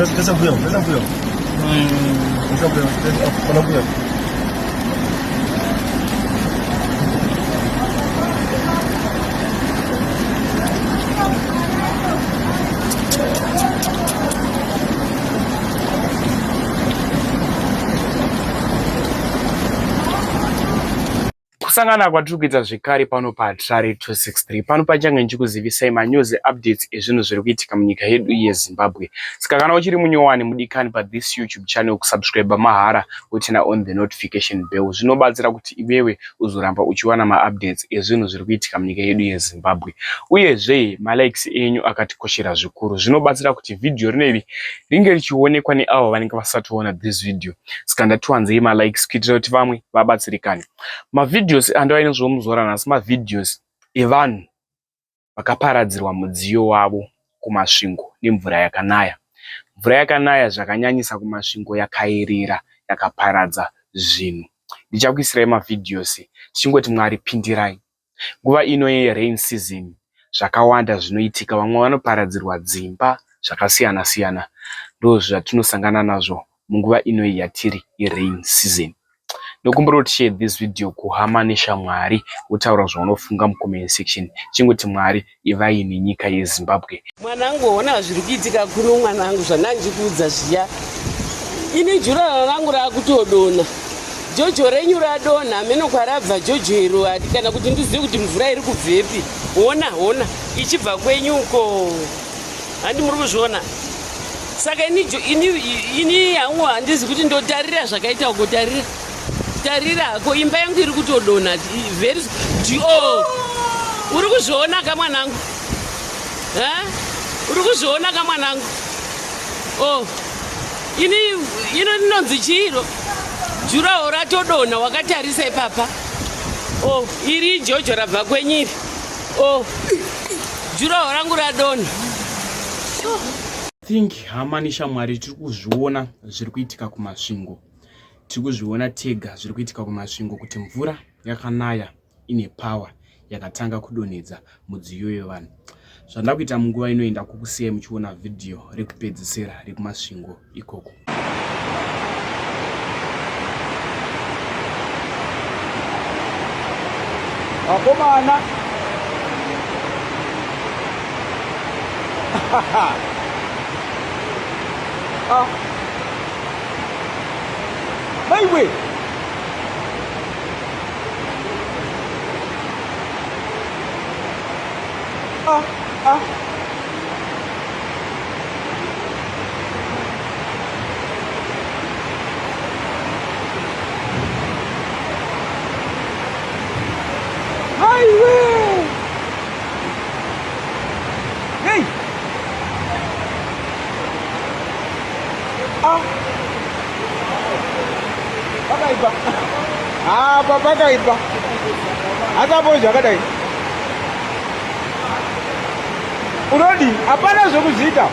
Pesa buyo. Kusangana kwatiri kuita zvekare pano paTrare 263 pano pachange ndichikuzivisai manews updates ezvinhu zviri kuitika munyika yedu yeZimbabwe. Saka kana uchiri munyowani mudikani pathis YouTube channel, kusubscribe mahara utina on the notification bell zvinobatsira kuti iwewe uzoramba uchiwana maupdates ezvinhu zviri kuitika munyika yedu yeZimbabwe. Uyezve malikes enyu akatikoshera zvikuru, zvinobatsira kuti video rineri ringe richionekwa neavo vanenge vasati vaona this video. Saka ndatiwanzei malikes kuitira kuti vamwe vabatsirikane. Mavideos andova zvomuzora nhasi mavideos evanhu vakaparadzirwa mudziyo wavo kuMasvingo nemvura yakanaya. Mvura yakanaya zvakanyanyisa kuMasvingo, yakayerera yakaparadza zvinhu. Ndichakuisirai mavideos tichingoti Mwari pindirai. Nguva ino yerain season zvakawanda zvinoitika, vamwe vanoparadzirwa dzimba zvakasiyana siyana. Ndo zvatinosangana nazvo munguva ino yatiri yerain season. Ndokumbira kuti share this video kuhama neshamwari, utaura zvaunofunga mucomment section. Chingoti Mwari ivai nenyika yeZimbabwe. Mwanangu, ona zviri kuitika kuno mwanangu, zvandanjikuudza zviya. Ini jura rangu rakutodona. Jojo renyu radonha, meno kwarabva jojo iro kana kuti ndizive kuti mvura iri kubvepi. Ona ichibva kwenyuko. Handi muri kuzviona. Saka ini yangu handizi kuti ndotarira zvakaita kutarira. Tarira ko imba yangu iri kutodonha very uri kuzviona ka mwanangu? Uri kuzviona ka mwanangu? Ino ndinonzi chiro juraho ratodonha, wakatarisa ipapa. Iri jojo rabva kwenyiri. Juraho rangu radonha. Think hama neshamwari tiri kuzviona zviri kuitika kuMasvingo. Tiri kuzviona tega zviri kuitika kuMasvingo kuti mvura yakanaya ine power yakatanga kudonhedza mudziyo yevanhu. Zvanda kuita munguva inoenda kukusiyai muchiona video rekupedzisira rekuMasvingo ikoko. Akomana. Highway. Highway. Hey. Pakaipa. Pakaipa. Akapo zvakadai. Unodi? Hapana zvokuzita.